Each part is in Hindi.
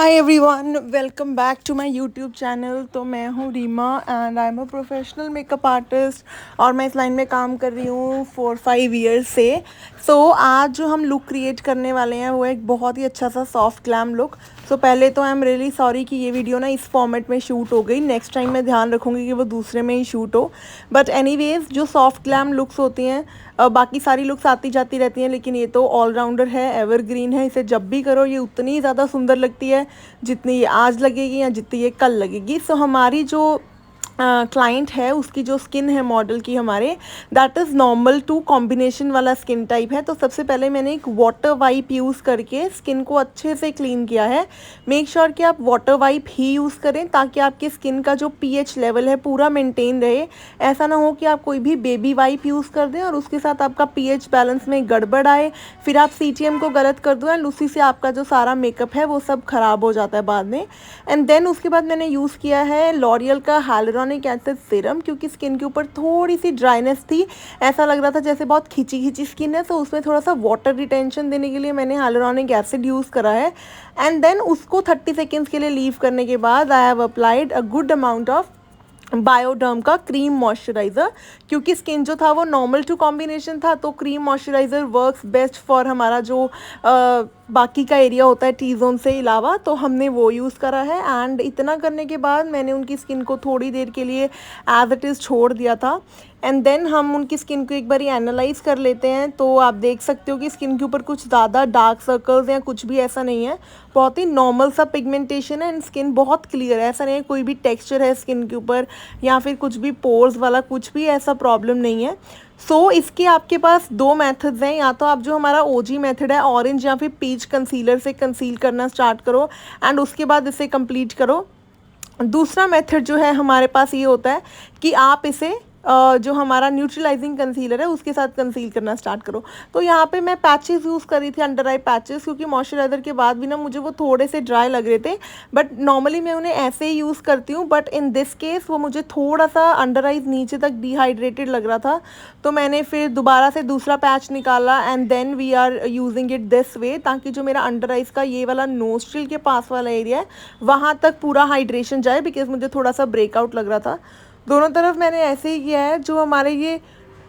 Hi everyone, welcome back to my YouTube channel. तो मैं हूँ Reema and I am a professional makeup artist और मैं इस लाइन में काम कर रही हूँ 4-5 ईयर्स से। आज जो हम लुक क्रिएट करने वाले हैं वो एक बहुत ही अच्छा सा सॉफ्ट ग्लैम लुक। पहले तो आई एम रियली सॉरी कि ये वीडियो ना इस फॉर्मेट में शूट हो गई। नेक्स्ट टाइम मैं ध्यान रखूँगी कि वो दूसरे में ही शूट हो। बट एनीवेज, जो सॉफ्ट ग्लैम लुक्स होती हैं, बाकी सारी लुक्स आती जाती रहती हैं, लेकिन ये तो ऑलराउंडर है, एवरग्रीन है। इसे जब भी करो ये उतनी ही ज़्यादा सुंदर लगती है जितनी ये आज लगेगी या जितनी ये कल लगेगी। हमारी जो क्लाइंट है उसकी जो स्किन है मॉडल की हमारे, that is normal to combination वाला स्किन टाइप है। तो सबसे पहले मैंने एक वाटर वाइप यूज़ करके स्किन को अच्छे से क्लीन किया है। मेक श्योर कि आप वाटर वाइप ही यूज़ करें ताकि आपकी स्किन का जो पीएच लेवल है पूरा मेंटेन रहे। ऐसा ना हो कि आप कोई भी बेबी वाइप यूज़ कर दें और उसके साथ आपका पीएच बैलेंस में गड़बड़ आए, फिर आप सीटीएम को गलत कर दो एंड उसी से आपका जो सारा मेकअप है वो सब ख़राब हो जाता है बाद में। एंड देन उसके बाद मैंने यूज़ किया है लॉरियल का हाइलुरोनिक एसिड सीरम, क्योंकि स्किन के ऊपर थोड़ी सी ड्राइनेस थी। ऐसा लग रहा था जैसे बहुत खिंची खिंची स्किन है, तो उसमें थोड़ा सा वाटर रिटेंशन देने के लिए मैंने हाइलुरोनिक एसिड यूज़ करा है। एंड देन उसको 30 सेकेंड्स के लिए लीव करने के बाद I have applied a good amount of Bioderma का क्रीम मॉइस्चराइज़र। क्योंकि स्किन जो था वो नॉर्मल टू कॉम्बिनेशन था, तो cream moisturiser works best for हमारा जो बाकी का एरिया होता है टी जोन से अलावा, तो हमने वो यूज़ करा है। एंड इतना करने के बाद मैंने उनकी स्किन को थोड़ी देर के लिए एज इट इज़ छोड़ दिया था। एंड देन हम उनकी स्किन को एक बार एनालाइज कर लेते हैं। तो आप देख सकते हो कि स्किन के ऊपर कुछ ज़्यादा डार्क सर्कल्स या कुछ भी ऐसा नहीं है, बहुत ही नॉर्मल सा पिगमेंटेशन है एंड स्किन बहुत क्लियर है। ऐसा नहीं है कोई भी टेक्सचर है स्किन के ऊपर या फिर कुछ भी पोर्स वाला कुछ भी ऐसा प्रॉब्लम नहीं है। इसके आपके पास दो मेथड्स हैं। या तो आप जो हमारा ओजी मेथड है ऑरेंज या फिर पीच कंसीलर से कंसील करना स्टार्ट करो एंड उसके बाद इसे कंप्लीट करो। दूसरा मेथड जो है हमारे पास ये होता है कि आप इसे जो हमारा न्यूट्रलाइजिंग कंसीलर है उसके साथ कंसील करना स्टार्ट करो। तो यहाँ पे मैं पैचेस यूज़ कर रही थी, अंडर आई पैचेस, क्योंकि मॉइस्चराइज़र के बाद भी ना मुझे वो थोड़े से ड्राई लग रहे थे। बट नॉर्मली मैं उन्हें ऐसे ही यूज़ करती हूँ, बट इन दिस केस वो मुझे थोड़ा सा अंडर आइज नीचे तक डिहाइड्रेटेड लग रहा था। तो मैंने फिर दोबारा से दूसरा पैच निकाला and then we are using it this way, ताकि जो मेरा अंडर आइज का ये वाला नोस्ट्रिल के पास वाला एरिया है वहाँ तक पूरा हाइड्रेशन जाए, बिकॉज मुझे थोड़ा सा ब्रेकआउट लग रहा था। दोनों तरफ मैंने ऐसे ही किया है। जो हमारे ये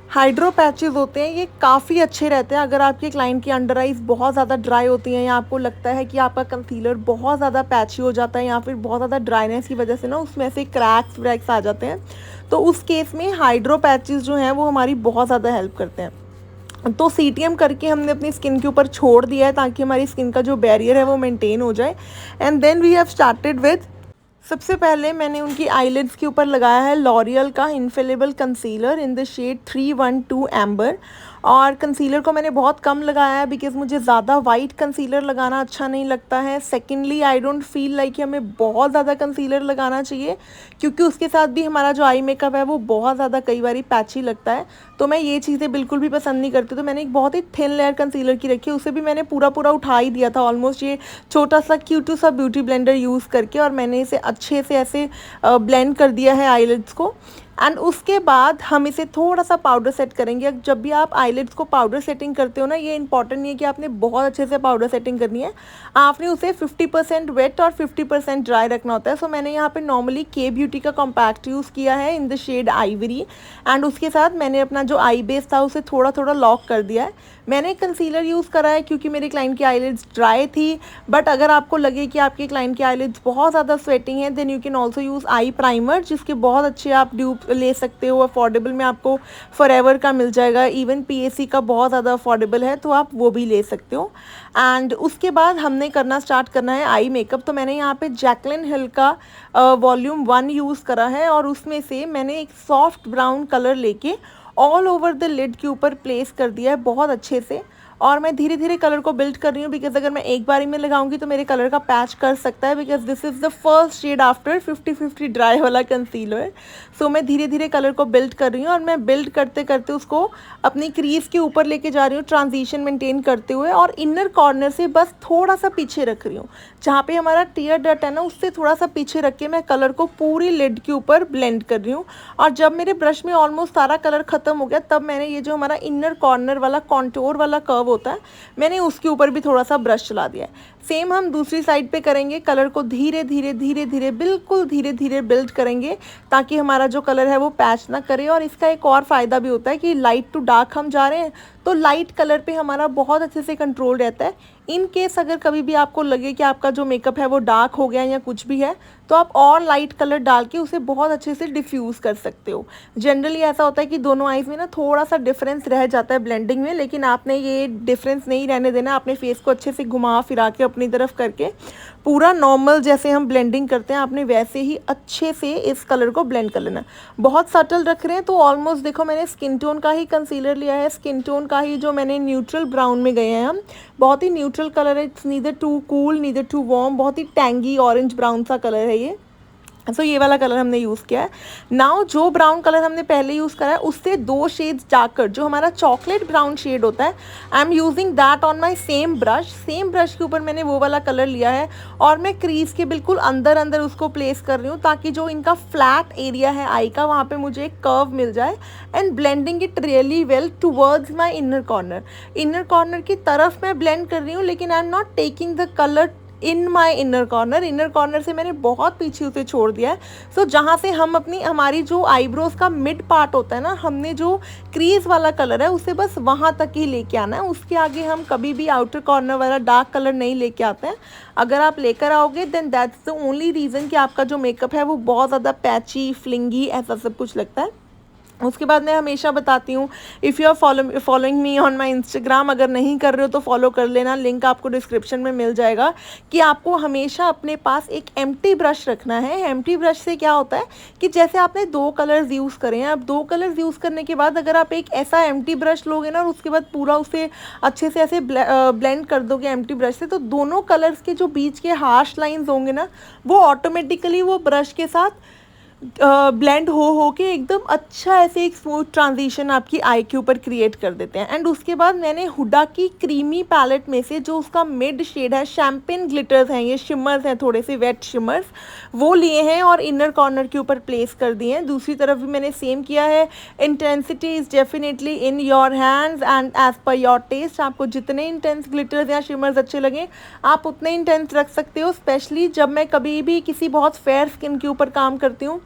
हाइड्रो पैचेस होते हैं ये काफ़ी अच्छे रहते हैं अगर आपके क्लाइंट की अंडर आइज बहुत ज़्यादा ड्राई होती हैं या आपको लगता है कि आपका कंसीलर बहुत ज़्यादा पैची हो जाता है या फिर बहुत ज़्यादा ड्राइनेस की वजह से ना उसमें से क्रैक्स व्रैक्स आ जाते हैं। तो उस केस में हाइड्रो पैचेस जो हैं वो हमारी बहुत ज़्यादा हेल्प करते हैं। तो सीटीएम करके हमने अपनी स्किन के ऊपर छोड़ दिया है ताकि हमारी स्किन का जो बैरियर है वो मेंटेन हो जाए। And then we have started with, सबसे पहले मैंने उनकी आईलिड्स के ऊपर लगाया है लॉरियल का infallible concealer in the shade 312 amber. और कंसीलर को मैंने बहुत कम लगाया है बिकॉज़ मुझे ज़्यादा वाइट कंसीलर लगाना अच्छा नहीं लगता है। Secondly I don't feel like कि हमें बहुत ज़्यादा कंसीलर लगाना चाहिए, क्योंकि उसके साथ भी हमारा जो आई मेकअप है वो बहुत ज़्यादा कई बार पैची लगता है। तो मैं ये चीज़ें बिल्कुल भी पसंद नहीं करती। तो मैंने एक बहुत ही थिन लेयर कंसीलर की रखी है, उसे भी मैंने पूरा पूरा उठा ही दिया था ऑलमोस्ट, ये छोटा सा क्यूट सा ब्यूटी ब्लेंडर यूज़ करके, और मैंने इसे अच्छे से ऐसे ब्लेंड कर दिया है आईलिड्स को। एंड उसके बाद हम इसे थोड़ा सा पाउडर सेट करेंगे। जब भी आप आईलिड्स को पाउडर सेटिंग करते हो ना, ये इंपॉर्टेंट नहीं है कि आपने बहुत अच्छे से पाउडर सेटिंग करनी है, आपने उसे 50% वेट और 50% ड्राई रखना होता है। मैंने यहाँ पे नॉर्मली के ब्यूटी का कॉम्पैक्ट यूज़ किया है in the shade ivory. And उसके साथ मैंने अपना जो आई बेस था उसे थोड़ा थोड़ा लॉक कर दिया है। मैंने कंसीलर यूज़ करा है क्योंकि मेरे क्लाइंट की आईलिड्स ड्राई थी। बट अगर आपको लगे कि आपके क्लाइंट की आईलिड्स बहुत ज़्यादा स्वेटिंग है, then you can also use eye primer, जिसके बहुत अच्छे आप ड्यूब ले सकते हो। अफोर्डेबल में आपको फॉरएवर का मिल जाएगा, इवन पीएसी का बहुत ज़्यादा अफोर्डेबल है, तो आप वो भी ले सकते हो। एंड उसके बाद हमने करना है आई मेकअप। तो मैंने यहाँ पे जैकलिन हिल का वॉल्यूम 1 यूज़ करा है और उसमें से मैंने एक सॉफ्ट ब्राउन कलर लेके ऑल ओवर द लिड के ऊपर प्लेस कर दिया है बहुत अच्छे से। और मैं धीरे धीरे कलर को बिल्ड कर रही हूँ, बिकॉज अगर मैं एक बारी में लगाऊंगी तो मेरे कलर का पैच कर सकता है, because this is the first shade after 50-50 dry वाला कंसीलर। मैं धीरे धीरे कलर को बिल्ड कर रही हूँ और मैं बिल्ड करते करते उसको अपनी क्रीज के ऊपर लेके जा रही हूँ, ट्रांजिशन मेंटेन करते हुए, और इनर कॉर्नर से बस थोड़ा सा पीछे रख रही हूँ। जहाँ पे हमारा टीयर डट है ना, उससे थोड़ा सा पीछे रख के मैं कलर को पूरी लिड के ऊपर ब्लेंड कर रही हूँ। और जब मेरे ब्रश में ऑलमोस्ट सारा कलर ख़त्म हो गया, तब मैंने ये जो हमारा इनर कॉर्नर वाला कॉन्टोर वाला कर्व होता है, मैंने उसके ऊपर भी थोड़ा सा ब्रश चला दिया है। सेम हम दूसरी साइड पे करेंगे। कलर को धीरे धीरे धीरे धीरे बिल्कुल धीरे धीरे बिल्ड करेंगे ताकि हमारा जो कलर है वो पैच ना करे। और इसका एक और फ़ायदा भी होता है कि लाइट टू डार्क हम जा रहे हैं तो लाइट कलर पे हमारा बहुत अच्छे से कंट्रोल रहता है। इन केस अगर कभी भी आपको लगे कि आपका जो मेकअप है वो डार्क हो गया या कुछ भी है तो आप और लाइट कलर डाल के उसे बहुत अच्छे से डिफ्यूज़ कर सकते हो। जनरली ऐसा होता है कि दोनों आईज़ में ना थोड़ा सा डिफरेंस रह जाता है ब्लेंडिंग में, लेकिन आपने ये डिफरेंस नहीं रहने देना। आपने फेस को अच्छे से घुमा फिरा के अपनी तरफ करके पूरा नॉर्मल जैसे हम ब्लेंडिंग करते हैं आपने वैसे ही अच्छे से इस कलर को ब्लेंड कर लेना। बहुत सटल रख रहे हैं तो ऑलमोस्ट देखो मैंने स्किन टोन का ही कंसीलर लिया है, स्किन टोन का ही जो मैंने न्यूट्रल ब्राउन में गए हैं हम। बहुत ही न्यूट्रल कलर है, it's neither too cool neither too warm, बहुत ही टैंगी ऑरेंज ब्राउन सा कलर है ये। सो ये वाला कलर हमने यूज़ किया है। नाउ जो ब्राउन कलर हमने पहले यूज़ करा है उससे 2 शेड्स जाकर जो हमारा चॉकलेट ब्राउन शेड होता है, I am using that on my same brush. Same brush के ऊपर मैंने वो वाला कलर लिया है और मैं क्रीज के बिल्कुल अंदर अंदर उसको प्लेस कर रही हूँ ताकि जो इनका फ्लैट एरिया है आई का वहाँ पे मुझे एक कर्व मिल जाए and blending it really well towards my inner corner. Inner corner की तरफ मैं ब्लेंड कर रही हूँ लेकिन I am not taking the colour in my inner corner. Inner corner से मैंने बहुत पीछे उसे छोड़ दिया है। सो जहाँ से हम हमारी जो आईब्रोज का मिड पार्ट होता है ना, हमने जो क्रीज वाला कलर है उसे बस वहाँ तक ही लेके आना है। उसके आगे हम कभी भी आउटर कॉर्नर वाला डार्क कलर नहीं लेके आते हैं। अगर आप लेकर आओगे then that's the only reason कि आपका जो मेकअप है वो बहुत ज़्यादा पैची फ्लिंगी ऐसा सब कुछ लगता है। उसके बाद मैं हमेशा बताती हूँ, if you are following me on my Instagram, अगर नहीं कर रहे हो तो फॉलो कर लेना, लिंक आपको डिस्क्रिप्शन में मिल जाएगा, कि आपको हमेशा अपने पास एक एम्प्टी ब्रश रखना है। एम्प्टी ब्रश से क्या होता है कि जैसे आपने 2 कलर्स यूज़ करे हैं, अब 2 कलर्स यूज़ करने के बाद अगर आप एक ऐसा एम्प्टी ब्रश लोगे ना और उसके बाद पूरा उसे अच्छे से ऐसे ब्लेंड कर दोगे एम्प्टी ब्रश से, तो दोनों कलर्स के जो बीच के हार्श लाइन्स होंगे ना वो ऑटोमेटिकली वो ब्रश के साथ ब्लेंड हो के एकदम अच्छा ऐसे एक स्मूथ ट्रांजिशन आपकी आई के ऊपर क्रिएट कर देते हैं। एंड उसके बाद मैंने हुडा की क्रीमी पैलेट में से जो उसका मिड शेड है, शैम्पेन ग्लिटर्स हैं, ये शिमर्स हैं, थोड़े से वेट शिमर्स, वो लिए हैं और इनर कॉर्नर के ऊपर प्लेस कर दिए हैं। दूसरी तरफ भी मैंने सेम किया है। Intensity is definitely in your hands and as per your taste. आपको जितने इंटेंस ग्लिटर्स या शिमर्स अच्छे लगें आप उतने इंटेंस रख सकते हो। स्पेशली जब मैं कभी भी किसी बहुत फेयर स्किन के ऊपर काम करती हूँ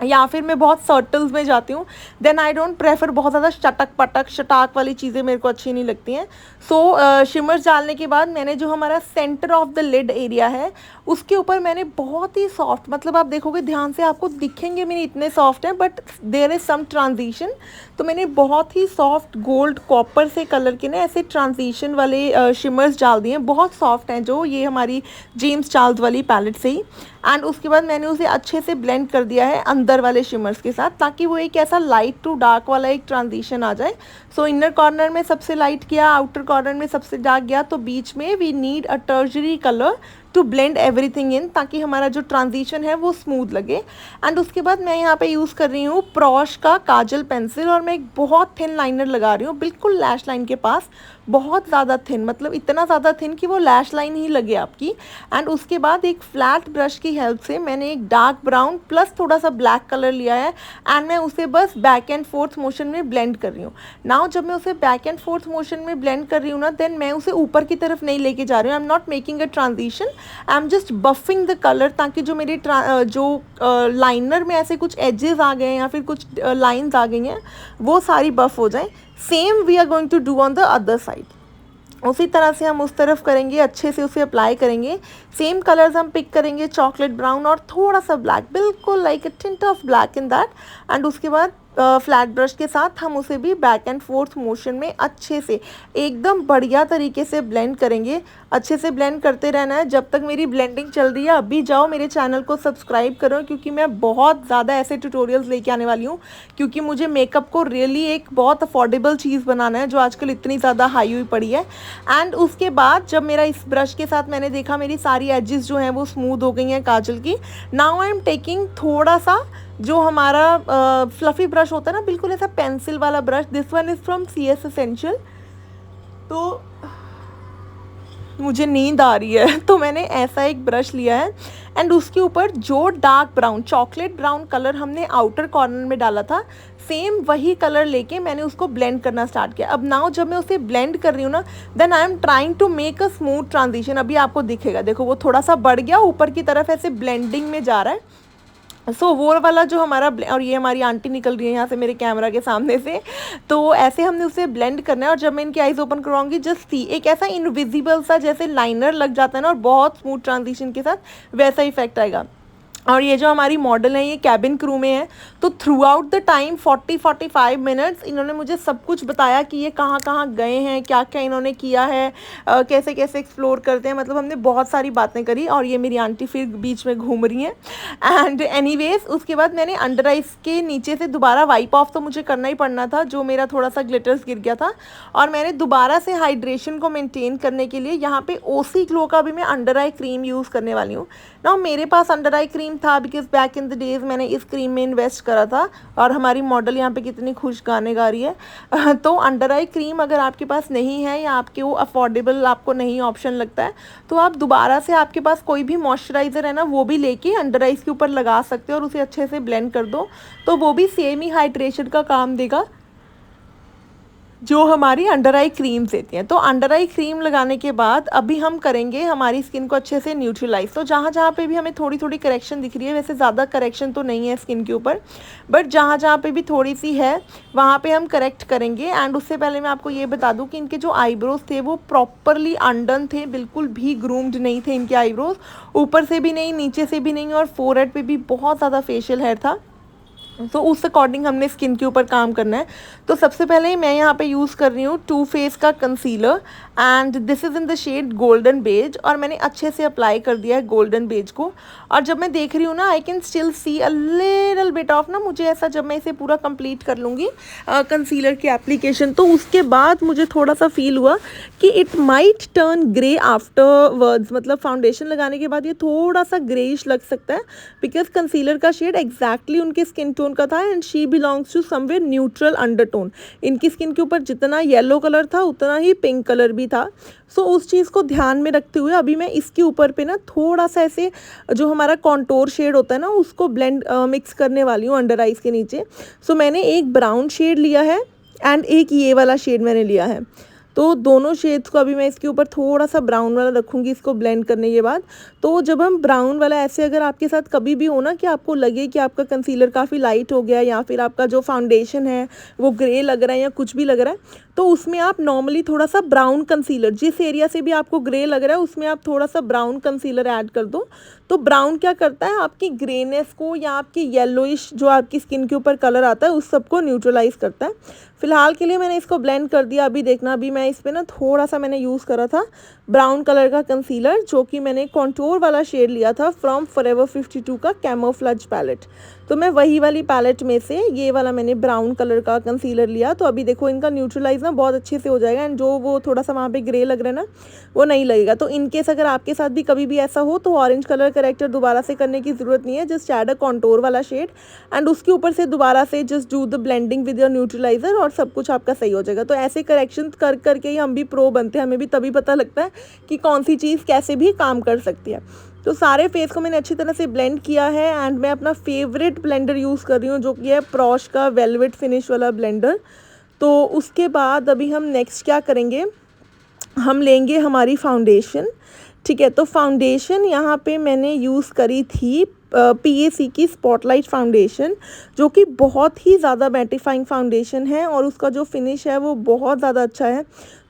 या फिर मैं बहुत सर्टल्स में जाती हूँ, देन आई डोंट प्रेफर बहुत ज़्यादा चटक पटक शटाक वाली चीज़ें मेरे को अच्छी नहीं लगती हैं। सो शिमर्स डालने के बाद मैंने जो हमारा centre of the lid area है उसके ऊपर मैंने बहुत ही सॉफ्ट, मतलब आप देखोगे ध्यान से आपको दिखेंगे मेरे इतने सॉफ्ट हैं but there is some transition, तो मैंने बहुत ही सॉफ्ट गोल्ड कॉपर से कलर के ना ऐसे ट्रांजिशन वाले शिमर्स डाल दिए हैं, बहुत सॉफ्ट हैं, जो ये हमारी जेम्स चार्ल्स वाली पैलेट से ही। एंड उसके बाद मैंने उसे अच्छे से ब्लेंड कर दिया है अंदर वाले शिमर्स के साथ ताकि वो एक ऐसा लाइट टू डार्क वाला एक ट्रांजिशन आ जाए। सो इनर कॉर्नर में सबसे लाइट किया, आउटर कॉर्नर में सबसे डार्क गया, तो बीच में we need a tertiary colour to blend everything in ताकि हमारा जो ट्रांजिशन है वो स्मूथ लगे। एंड उसके बाद मैं यहाँ पे यूज़ कर रही हूँ प्रॉश का काजल पेंसिल और मैं एक बहुत थिन लाइनर लगा रही हूँ बिल्कुल लैश लाइन के पास, बहुत ज़्यादा थिन, मतलब इतना ज़्यादा थिन कि वो लैश लाइन ही लगे आपकी। एंड उसके बाद एक फ्लैट ब्रश की हेल्प से मैंने एक डार्क ब्राउन प्लस थोड़ा सा ब्लैक कलर लिया है एंड मैं उसे बस बैक एंड फोर्थ मोशन में ब्लेंड कर रही हूँ। नाउ जब मैं उसे बैक एंड फोर्थ मोशन में ब्लेंड कर रही हूँ ना, देन मैं उसे ऊपर की तरफ नहीं लेके जा रही हूँ, I am not making a transition, I am just buffing the colour ताकि जो मेरी जो लाइनर में ऐसे कुछ एजेस आ गए हैं या फिर कुछ लाइन्स आ गई हैं वो सारी बफ हो जाएं। Same we are going to do on the other side. उसी तरह से हम उस तरफ करेंगे, अच्छे से उसे अप्लाई करेंगे। सेम कलर्स हम पिक करेंगे, चॉकलेट ब्राउन और थोड़ा सा ब्लैक, बिल्कुल like a tint of black in that. And उसके बाद फ्लैट ब्रश के साथ हम उसे भी बैक एंड फोर्थ मोशन में अच्छे से एकदम बढ़िया तरीके से ब्लेंड करेंगे। अच्छे से ब्लेंड करते रहना है जब तक मेरी ब्लेंडिंग चल रही है। अभी जाओ मेरे चैनल को सब्सक्राइब करो क्योंकि मैं बहुत ज़्यादा ऐसे ट्यूटोरियल्स लेके आने वाली हूँ, क्योंकि मुझे मेकअप को रियली एक बहुत अफोर्डेबल चीज़ बनाना है जो आजकल इतनी ज़्यादा हाई हुई पड़ी है। एंड उसके बाद जब मेरा इस ब्रश के साथ मैंने देखा मेरी सारी एजेस जो हैं वो स्मूथ हो गई हैं काजल की, नाउ आई एम टेकिंग थोड़ा सा जो हमारा फ्लफ़ी ब्रश होता है ना, बिल्कुल ऐसा पेंसिल वाला brush, this one is from CS essential. तो मुझे नींद आ रही है तो मैंने ऐसा एक ब्रश लिया है एंड उसके ऊपर जो dark brown chocolate brown colour हमने आउटर कॉर्नर में डाला था, सेम वही कलर लेके मैंने उसको ब्लेंड करना स्टार्ट किया। अब नाउ जब मैं उसे ब्लेंड कर रही हूँ ना, then I am trying to make a smooth transition. अभी आपको दिखेगा, देखो वो थोड़ा सा बढ़ गया ऊपर की तरफ, ऐसे ब्लेंडिंग में जा रहा है। सो वो वाला जो हमारा और ये हमारी आंटी निकल रही है यहाँ से मेरे कैमरा के सामने से, तो ऐसे हमने उसे ब्लेंड करना है। और जब मैं इनकी आइज़ ओपन करवाऊंगी, जस्ट सी एक ऐसा इनविजिबल सा जैसे लाइनर लग जाता है ना, और बहुत स्मूथ ट्रांजिशन के साथ वैसा इफेक्ट आएगा। और ये जो हमारी मॉडल है ये कैबिन क्रू में है, तो through out the time 40-45 minutes इन्होंने मुझे सब कुछ बताया कि ये कहाँ कहाँ गए हैं, क्या क्या इन्होंने किया है, कैसे कैसे एक्सप्लोर करते हैं। मतलब हमने बहुत सारी बातें करी। और ये मेरी आंटी फिर बीच में घूम रही हैं। एंड एनीवेज उसके बाद मैंने अंडर आइज के नीचे से दोबारा वाइप ऑफ तो मुझे करना ही पड़ना था, जो मेरा थोड़ा सा ग्लिटर्स गिर गया था। और मैंने दोबारा से हाइड्रेशन को मेंटेन करने के लिए यहाँ पे ओसी ग्लो का भी मैं अंडर आई क्रीम यूज़ करने वाली हूँ ना। मेरे पास अंडर आई क्रीम था because back in the days मैंने इस क्रीम में इन्वेस्ट करा था। और हमारी मॉडल यहाँ पे कितनी खुश गाने गा रही है तो अंडर आई क्रीम अगर आपके पास नहीं है या आपके वो अफोर्डेबल आपको नहीं ऑप्शन लगता है, तो आप दोबारा से आपके पास कोई भी मॉइस्चराइज़र है ना, वो भी लेके अंडर आइज के ऊपर लगा सकते हो और उसे अच्छे से ब्लेंड कर दो, तो वो भी सेम ही हाइड्रेशन का काम देगा जो हमारी अंडर आई क्रीम देती हैं। तो अंडर आई क्रीम लगाने के बाद अभी हम करेंगे हमारी स्किन को अच्छे से न्यूट्रलाइज। तो जहाँ जहाँ पे भी हमें थोड़ी थोड़ी करेक्शन दिख रही है, वैसे ज़्यादा करेक्शन तो नहीं है स्किन के ऊपर, बट जहाँ जहाँ पे भी थोड़ी सी है वहाँ पे हम करेक्ट करेंगे। एंड उससे पहले मैं आपको ये बता दूँ कि इनके जो आईब्रोज थे वो प्रॉपरली अनडन थे, बिल्कुल भी ग्रूम्ड नहीं थे इनके आईब्रोज, ऊपर से भी नहीं, नीचे से भी नहीं, और फोरहेड पे भी बहुत ज़्यादा फेशियल हेयर था। तो उस अकॉर्डिंग हमने स्किन के ऊपर काम करना है। तो सबसे पहले मैं यहाँ पे यूज़ कर रही हूँ टू फेस का concealer and this is in the shade golden beige, और मैंने अच्छे से अप्लाई कर दिया है गोल्डन बेज को। और जब मैं देख रही हूँ ना, I can still see a little bit off ना, मुझे ऐसा जब मैं इसे पूरा कंप्लीट कर लूँगी कंसीलर की एप्लीकेशन, तो उसके बाद मुझे थोड़ा सा फील हुआ कि it might turn grey after words. मतलब फाउंडेशन लगाने के बाद ये थोड़ा सा ग्रेइश लग सकता है बिकॉज कंसीलर का शेड एग्जैक्टली उनके स्किन टोन का था and she belongs to somewhere neutral undertone. इनकी स्किन के ऊपर जितना येलो कलर था उतना ही पिंक कलर भी था। सो उस चीज़ को ध्यान में रखते हुए अभी मैं इसके ऊपर पे ना थोड़ा सा ऐसे जो हमारा कॉन्टोर शेड होता है ना, उसको ब्लेंड मिक्स करने वाली हूँ अंडर आइज के नीचे। सो मैंने एक ब्राउन शेड लिया है एंड एक ये वाला शेड मैंने लिया है। तो दोनों शेड्स को अभी मैं इसके ऊपर थोड़ा सा ब्राउन वाला रखूँगी इसको ब्लेंड करने के बाद। तो जब हम ब्राउन वाला ऐसे, अगर आपके साथ कभी भी हो ना कि आपको लगे कि आपका कंसीलर काफ़ी लाइट हो गया या फिर आपका जो फाउंडेशन है वो ग्रे लग रहा है या कुछ भी लग रहा है, तो उसमें आप नॉर्मली थोड़ा सा ब्राउन कंसीलर, जिस एरिया से भी आपको ग्रे लग रहा है उसमें आप थोड़ा सा ब्राउन कंसीलर ऐड कर दो। तो ब्राउन क्या करता है, आपकी ग्रेनेस को या आपकी येलोइश जो आपकी स्किन के ऊपर कलर आता है उस सबको न्यूट्रलाइज करता है। फिलहाल के लिए मैंने इसको ब्लेंड कर दिया। अभी देखना, अभी मैं इस पर ना थोड़ा सा मैंने यूज़ करा था ब्राउन कलर का कंसीलर, जो कि मैंने कॉन्टोर वाला शेड लिया था फ्रॉम फॉरएवर 52 का कैमोफ्लेज पैलेट। तो मैं वही वाली पैलेट में से ये वाला मैंने ब्राउन कलर का कंसीलर लिया। तो अभी देखो इनका न्यूट्रलाइज ना बहुत अच्छे से हो जाएगा एंड जो वो थोड़ा सा वहाँ पे ग्रे लग रहा है ना, वो नहीं लगेगा। तो इनकेस अगर आपके साथ भी कभी भी ऐसा हो तो ऑरेंज कलर करेक्टर दोबारा से करने की ज़रूरत नहीं है, जस्ट ऐड अ कॉन्टोर वाला शेड एंड उसके ऊपर से दोबारा से just do the blending with your neutraliser और सब कुछ आपका सही हो जाएगा। तो ऐसे करेक्शन कर करके ही हम भी प्रो बनते हैं, हमें भी तभी पता लगता है कि कौन सी चीज़ कैसे भी काम कर सकती है। तो सारे फेस को मैंने अच्छी तरह से ब्लेंड किया है एंड मैं अपना फेवरेट ब्लेंडर यूज़ कर रही हूँ जो कि है प्रॉश का वेलवेट फिनिश वाला ब्लेंडर। तो उसके बाद अभी हम नेक्स्ट क्या करेंगे, हम लेंगे हमारी फाउंडेशन। ठीक है, तो फाउंडेशन यहाँ पे मैंने यूज़ करी थी PAC की स्पॉटलाइट फाउंडेशन, जो कि बहुत ही ज़्यादा मैटिफाइंग फाउंडेशन है और उसका जो फिनिश है वो बहुत ज़्यादा अच्छा है।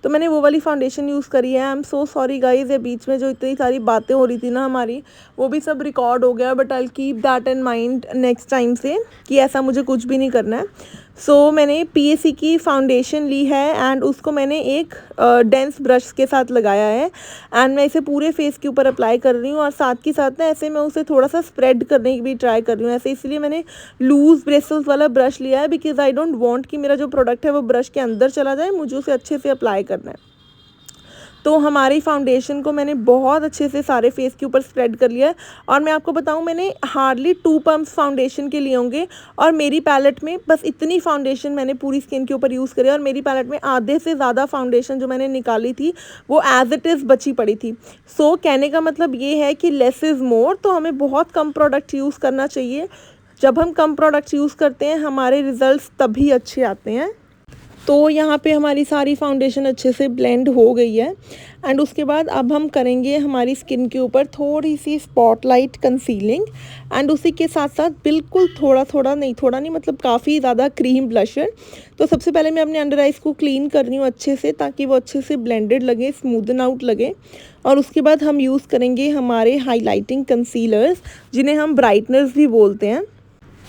तो मैंने वो वाली फाउंडेशन यूज़ करी है। I am so sorry guys, ये बीच में जो इतनी सारी बातें हो रही थी ना हमारी, वो भी सब रिकॉर्ड हो गया, but I will keep that in mind next time से कि ऐसा मुझे कुछ भी नहीं करना है। सो मैंने PAC की फाउंडेशन ली है एंड उसको मैंने एक डेंस ब्रश के साथ लगाया है एंड मैं इसे पूरे फेस के ऊपर अप्लाई कर रही हूँ और साथ के साथ ना ऐसे मैं उसे थोड़ा सा स्प्रेड करने की भी ट्राई कर रही हूँ ऐसे। इसलिए मैंने लूज़ ब्रिसल्स वाला ब्रश लिया है बिकॉज आई डोंट वांट कि मेरा जो प्रोडक्ट है वो ब्रश के अंदर चला जाए, मुझे उसे अच्छे से अप्लाई करना है। तो हमारी फाउंडेशन को मैंने बहुत अच्छे से सारे फेस के ऊपर स्प्रेड कर लिया है। और मैं आपको बताऊं, मैंने हार्डली 2 पम्प्स फाउंडेशन के लिए होंगे और मेरी पैलेट में बस इतनी फाउंडेशन मैंने पूरी स्किन के ऊपर यूज़ करी और मेरी पैलेट में आधे से ज़्यादा फाउंडेशन जो मैंने निकाली थी वो एज इट इज़ बची पड़ी थी। सो कहने का मतलब ये है कि लेस इज़ मोर, तो हमें बहुत कम प्रोडक्ट यूज़ करना चाहिए। जब हम कम प्रोडक्ट्स यूज़ करते हैं हमारे रिज़ल्ट्स तभी अच्छे आते हैं। तो यहाँ पे हमारी सारी फाउंडेशन अच्छे से ब्लेंड हो गई है एंड उसके बाद अब हम करेंगे हमारी स्किन के ऊपर थोड़ी सी स्पॉटलाइट कंसीलिंग एंड उसी के साथ साथ बिल्कुल थोड़ा नहीं मतलब काफ़ी ज़्यादा क्रीम ब्लशर। तो सबसे पहले मैं अपने अंडर आइज़ को क्लीन कर रही हूँ अच्छे से, ताकि वो अच्छे से ब्लेंडेड लगे, स्मूदन आउट लगे। और उसके बाद हम यूज़ करेंगे हमारे हाईलाइटिंग कंसीलर्स, जिन्हें हम ब्राइटनर्स भी बोलते हैं।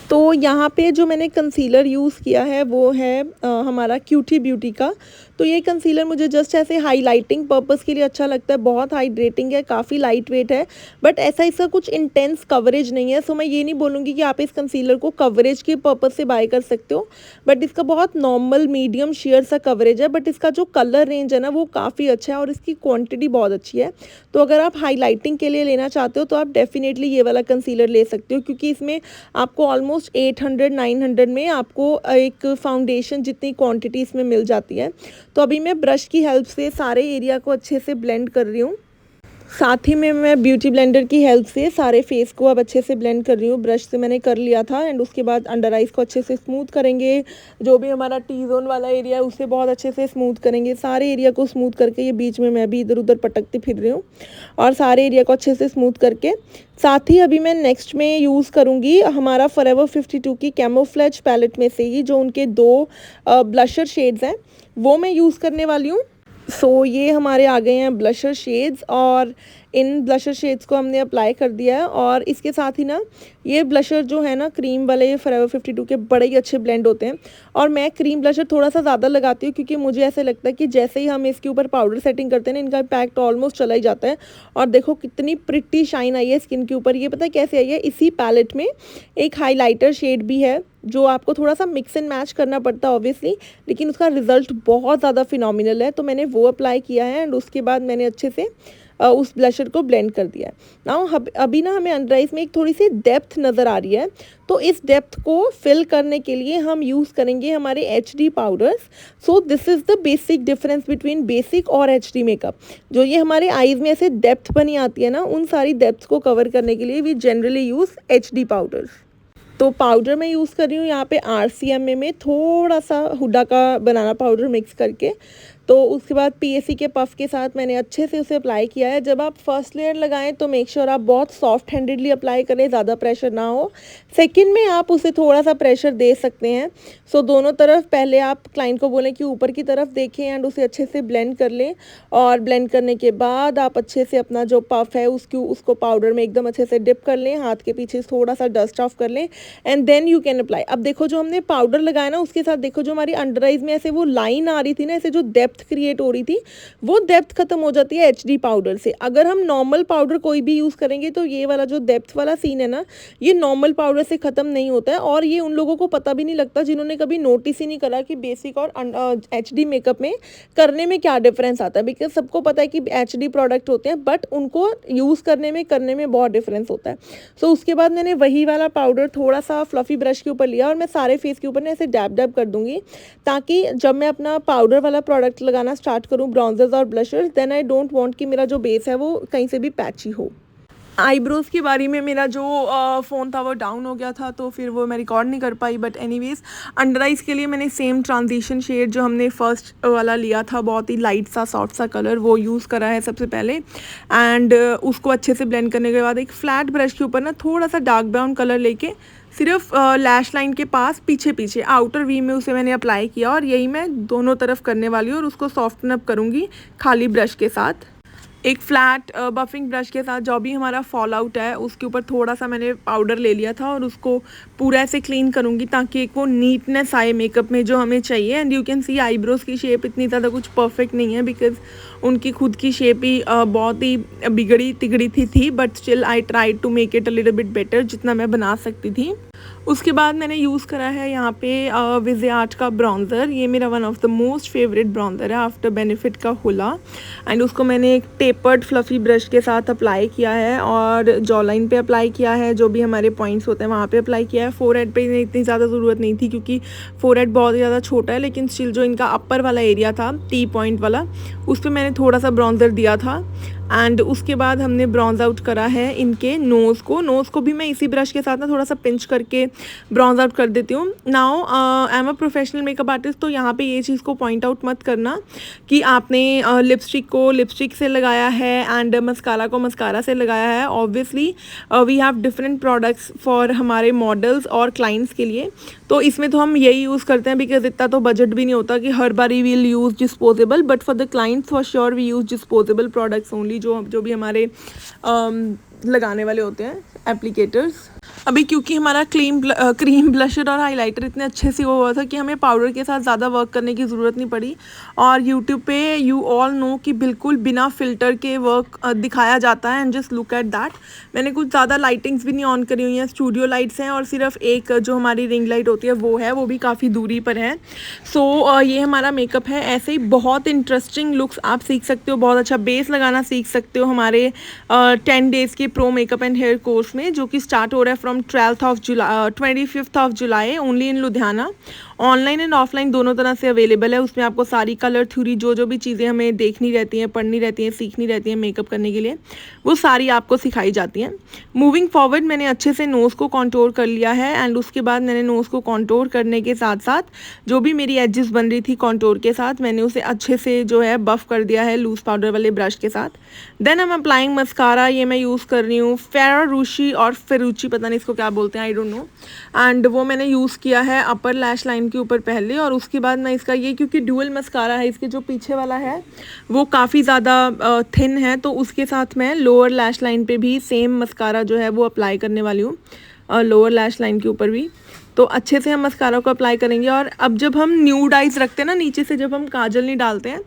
तो यहाँ पे जो मैंने कंसीलर यूज़ किया है वो है हमारा क्यूटी ब्यूटी का। तो ये कंसीलर मुझे जस्ट ऐसे हाईलाइटिंग पर्पस के लिए अच्छा लगता है। बहुत हाइड्रेटिंग है, काफ़ी लाइट वेट है, बट ऐसा इसका कुछ इंटेंस कवरेज नहीं है। सो मैं ये नहीं बोलूँगी कि आप इस कंसीलर को कवरेज के पर्पस से बाय कर सकते हो, बट इसका बहुत नॉर्मल मीडियम शेयर सा कवरेज है। बट इसका जो कलर रेंज है ना वो काफ़ी अच्छा है और इसकी क्वान्टिटी बहुत अच्छी है। तो अगर आप हाईलाइटिंग के लिए लेना चाहते हो तो आप डेफिनेटली ये वाला कंसीलर ले सकते हो, क्योंकि इसमें आपको ऑलमोस्ट 800-900 में आपको एक फाउंडेशन जितनी क्वांटिटी इसमें मिल जाती है। तो अभी मैं ब्रश की हेल्प से सारे एरिया को अच्छे से ब्लेंड कर रही हूँ। साथ ही में मैं ब्यूटी ब्लेंडर की हेल्प से सारे फेस को अब अच्छे से ब्लेंड कर रही हूँ। ब्रश से मैंने कर लिया था एंड उसके बाद अंडर आइज़ को अच्छे से स्मूथ करेंगे। जो भी हमारा टी जोन वाला एरिया है उसे बहुत अच्छे से स्मूथ करेंगे। सारे एरिया को स्मूथ करके, ये बीच में मैं भी इधर उधर पटकती फिर रही हूँ, और सारे एरिया को अच्छे से स्मूथ करके साथ ही अभी मैं नेक्स्ट में यूज़ करूँगी हमारा फॉरएवर 52 की कैमोफ्लेज पैलेट में से ही जो उनके 2 ब्लशर शेड्स हैं वो मैं यूज़ करने वाली हूँ। सो ये हमारे आ गए हैं ब्लशर शेड्स, और इन ब्लशर शेड्स को हमने अप्लाई कर दिया है। और इसके साथ ही ना ये ब्लशर जो है ना क्रीम वाले, ये फॉरएवर 52 के बड़े ही अच्छे ब्लेंड होते हैं। और मैं क्रीम ब्लशर थोड़ा सा ज़्यादा लगाती हूँ, क्योंकि मुझे ऐसे लगता है कि जैसे ही हम इसके ऊपर पाउडर सेटिंग करते हैं ना, इनका इम्पैक्ट ऑलमोस्ट चला ही जाता है। और देखो कितनी प्रिटी शाइन आई है स्किन के ऊपर। ये पता है कैसे आई है, इसी पैलेट में एक हाईलाइटर शेड भी है जो आपको थोड़ा सा मिक्स एंड मैच करना पड़ता है ऑब्वियसली, लेकिन उसका रिजल्ट बहुत ज़्यादा फिनोमिनल है। तो मैंने वो अप्लाई किया है एंड उसके बाद मैंने अच्छे से उस ब्लशर को ब्लेंड कर दिया है। नाउ अभी ना हमें अंडर आइज़ में एक थोड़ी सी डेप्थ नज़र आ रही है, तो इस डेप्थ को फिल करने के लिए हम यूज़ करेंगे हमारे HD powders. So this is the basic difference between basic और HD मेकअप। जो ये हमारे आईज़ में ऐसे डेप्थ बनी आती है ना, उन सारी डेप्थ को कवर करने के लिए we generally use HD powders. तो पाउडर मैं यूज़ कर रही हूँ यहाँ पे RCMA में थोड़ा सा हुडा का बनाना पाउडर मिक्स करके। तो उसके बाद PAC के पफ के साथ मैंने अच्छे से उसे अप्लाई किया है। जब आप फर्स्ट लेयर लगाएं तो मेक श्योर आप बहुत सॉफ्ट हैंडेडली अप्लाई करें, ज़्यादा प्रेशर ना हो। सेकंड में आप उसे थोड़ा सा प्रेशर दे सकते हैं। सो दोनों तरफ पहले आप क्लाइंट को बोलें कि ऊपर की तरफ देखें एंड उसे अच्छे से ब्लेंड कर लें। और ब्लेंड करने के बाद आप अच्छे से अपना जो पफ है उसको पाउडर में एकदम अच्छे से डिप कर लें, हाथ के पीछे थोड़ा सा डस्ट ऑफ कर लें and then you can apply. अब देखो जो हमने पाउडर लगाया ना, उसके साथ देखो जो हमारी अंडर आइज़ में ऐसे वो लाइन आ रही थी ना, ऐसे जो डेप्थ क्रिएट हो रही थी, वो डेप्थ खत्म हो जाती है HD पाउडर से। अगर हम नॉर्मल पाउडर कोई भी यूज़ करेंगे तो ये वाला जो डेप्थ वाला सीन है ना, ये नॉर्मल पाउडर से ख़त्म नहीं होता है। और ये उन लोगों को पता भी नहीं लगता जिन्होंने कभी नोटिस ही नहीं करा कि बेसिक और HD मेकअप में करने में क्या डिफरेंस आता है। बिकॉज सबको पता है कि HD प्रोडक्ट होते हैं, बट उनको यूज़ करने में बहुत डिफरेंस होता है। सो उसके बाद मैंने वही वाला पाउडर थोड़ा सा फ्लफ़ी ब्रश के ऊपर लिया और मैं सारे फेस के ऊपर ना ऐसे डैब डैब कर दूंगी, ताकि जब मैं अपना पाउडर वाला प्रोडक्ट लगाना स्टार्ट करूँ, ब्राउन्जर्स और blushers, then I don't want कि मेरा जो बेस है वो कहीं से भी पैची हो। आईब्रोज़ की बारी में मेरा जो फ़ोन था वो डाउन हो गया था, तो फिर वो मैं रिकॉर्ड नहीं कर पाई। बट एनीवेज़ अंडर आइज़ के लिए मैंने सेम ट्रांजिशन शेड जो हमने फर्स्ट वाला लिया था, बहुत ही लाइट सा सॉफ्ट सा कलर, वो यूज़ करा है सबसे पहले। एंड उसको अच्छे से ब्लेंड करने के बाद एक फ्लैट ब्रश के ऊपर ना थोड़ा सा डार्क ब्राउन कलर लेके सिर्फ लैश लाइन के पास पीछे आउटर वी में उसे मैंने अप्लाई किया। और यही मैं दोनों तरफ करने वाली हूँ और उसको सॉफ्टन अप करूँगी खाली ब्रश के साथ। एक फ्लैट बफिंग ब्रश के साथ जो भी हमारा फॉल आउट है उसके ऊपर थोड़ा सा मैंने पाउडर ले लिया था और उसको पूरा ऐसे क्लीन करूँगी, ताकि एक वो नीटनेस आए मेकअप में जो हमें चाहिए। And you can see eyebrows की शेप इतनी ज़्यादा कुछ परफेक्ट नहीं है, बिकॉज उनकी खुद की शेप ही बहुत ही बिगड़ी तिगड़ी थी, but still I try to make it a little bit better जितना मैं बना सकती थी। उसके बाद मैंने यूज़ करा है यहाँ पे विज़आर्ट का ब्राउज़र। ये मेरा one of the most favourite browser है आफ्टर बेनिफिट का हुला। एंड उसको मैंने एक टेपर्ड फ्लफ़ी ब्रश के साथ अप्लाई किया है और जॉ लाइन पे अप्लाई किया है, जो भी हमारे पॉइंट्स होते हैं वहाँ पे अप्लाई किया है। फोरहेड पे इतनी ज़्यादा ज़रूरत नहीं थी क्योंकि फोरहेड बहुत ही ज़्यादा छोटा है, लेकिन स्टिल जो इनका अपर वाला एरिया था टी पॉइंट वाला, उस पर मैंने थोड़ा सा ब्राउज़र दिया था। एंड उसके बाद हमने ब्राउज आउट करा है इनके नोज़ को भी मैं इसी ब्रश के साथ ना थोड़ा सा पिंच करके ब्राउज आउट कर देती हूँ। Now I am a professional makeup artist, तो यहाँ पे ये चीज़ को पॉइंट आउट मत करना कि आपने लिपस्टिक को लिपस्टिक से लगाया है एंड मस्कारा को मस्कारा से लगाया है। Obviously we have different products for हमारे मॉडल्स और क्लाइंट्स के लिए, तो इसमें तो हम यही यूज़ करते हैं बिकॉज इतना तो बजट भी नहीं होता कि हर बार we'll use disposable, but for the clients for sure we use disposable products only, जो भी हमारे लगाने वाले होते हैं एप्लीकेटर्स। अभी क्योंकि हमारा क्रीम ब्लशर और हाइलाइटर इतने अच्छे से हुआ था कि हमें पाउडर के साथ ज़्यादा वर्क करने की ज़रूरत नहीं पड़ी। और यूट्यूब पे यू ऑल नो कि बिल्कुल बिना फ़िल्टर के वर्क दिखाया जाता है, and just look at that. मैंने कुछ ज़्यादा लाइटिंग्स भी नहीं ऑन करी हुई हैं, स्टूडियो लाइट्स हैं और सिर्फ एक जो हमारी रिंग लाइट होती है वो भी काफ़ी दूरी पर है। सो ये हमारा मेकअप है। ऐसे ही बहुत इंटरेस्टिंग लुक्स आप सीख सकते हो, बहुत अच्छा बेस लगाना सीख सकते हो हमारे 10 डेज़ के pro makeup and hair course में, जो कि स्टार्ट हो रहा है from 25th of July only in Ludhiana. Online and offline दोनों तरह से अवेलेबल है। उसमें आपको सारी कलर थ्योरी जो भी चीज़ें हमें देखनी रहती हैं, पढ़नी रहती हैं, सीखनी रहती हैं मेकअप करने के लिए, वो सारी आपको सिखाई जाती हैं। मूविंग फॉरवर्ड मैंने अच्छे से नोज़ को कॉन्टोर कर लिया है एंड उसके बाद मैंने नोज़ को कॉन्टोर करने के साथ साथ जो भी मेरी एजेस बन रही थी कॉन्टोर के साथ, मैंने उसे अच्छे से जो है बफ़ कर दिया है लूज़ पाउडर वाले ब्रश के साथ। देन हम अप्लाइंग मस्कारा, ये मैं यूज़ कर रही हूँ फेरारूशी और फेरुची, पता नहीं इसको क्या बोलते हैं, आई डोंट नो। एंड वो मैंने यूज़ किया है अपर लैश लाइन के ऊपर पहले, और उसके बाद मैं इसका ये क्योंकि ड्यूअल मस्कारा है, इसके जो पीछे वाला है वो काफ़ी ज़्यादा थिन है, तो उसके साथ मैं लोअर लैश लाइन पे भी सेम मस्कारा जो है वो अप्लाई करने वाली हूँ, लोअर लैश लाइन के ऊपर भी। तो अच्छे से हम मस्कारा को अप्लाई करेंगे। और अब जब हम न्यूड आइज़ रखते हैं ना नीचे से, जब हम काजल नहीं डालते हैं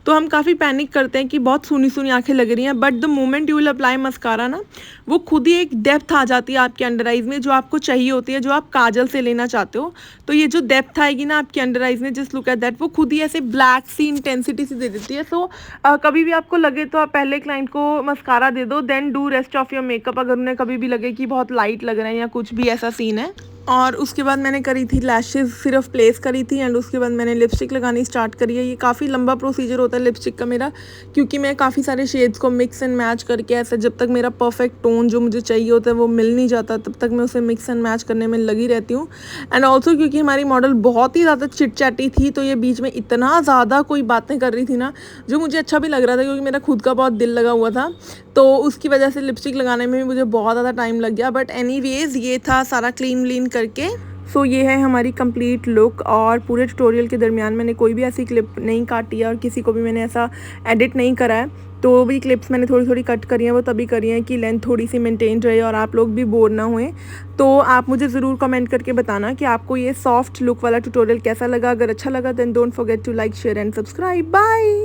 तो हम काफ़ी पैनिक करते हैं कि बहुत सूनी सूनी आंखें लग रही हैं, but the moment you will apply mascara ना, वो खुद ही एक डेप्थ आ जाती है आपके अंडर आइज़ में जो आपको चाहिए होती है, जो आप काजल से लेना चाहते हो। तो ये जो डेप्थ आएगी ना आपके अंडर आइज़ में, जस्ट लुक एट दैट, वो खुद ही ऐसे ब्लैक सी इंटेंसिटी से दे देती है। सो कभी भी आपको लगे तो आप पहले क्लाइंट को मस्कारा दे दो, then do rest of your makeup, अगर उन्हें कभी भी लगे कि बहुत लाइट लग रहे हैं या कुछ भी ऐसा सीन है। और उसके बाद मैंने करी थी लैशेज़ सिर्फ प्लेस करी थी एंड उसके बाद मैंने लिपस्टिक लगानी स्टार्ट करी है। ये काफ़ी लंबा प्रोसीजर होता है लिपस्टिक का मेरा, क्योंकि मैं काफ़ी सारे शेड्स को मिक्स एंड मैच करके ऐसे जब तक मेरा परफेक्ट टोन जो मुझे चाहिए होता है वो मिल नहीं जाता, तब तक मैं उसे मिक्स एंड मैच करने में लगी रहती हूँ। एंड ऑल्सो क्योंकि हमारी मॉडल बहुत ही ज़्यादा चिटचैटी थी, तो ये बीच में इतना ज़्यादा कोई बातें कर रही थी ना, जो मुझे अच्छा भी लग रहा था क्योंकि मेरा खुद का बहुत दिल लगा हुआ था, तो उसकी वजह से लिपस्टिक लगाने में भी मुझे बहुत ज़्यादा टाइम लग गया। बट एनीवेज ये था सारा क्लीन करके। सो ये है हमारी कंप्लीट लुक, और पूरे ट्यूटोरियल के दरमियान मैंने कोई भी ऐसी क्लिप नहीं काटी है और किसी को भी मैंने ऐसा एडिट नहीं करा है। तो भी क्लिप्स मैंने थोड़ी थोड़ी कट करी हैं, वो तभी करी हैं कि लेंथ थोड़ी सी मेंटेन रहे और आप लोग भी बोर ना हुए। तो आप मुझे ज़रूर कमेंट करके बताना कि आपको ये सॉफ्ट लुक वाला ट्यूटोरियल कैसा लगा। अगर अच्छा लगा then don't forget to like, share and subscribe. Bye.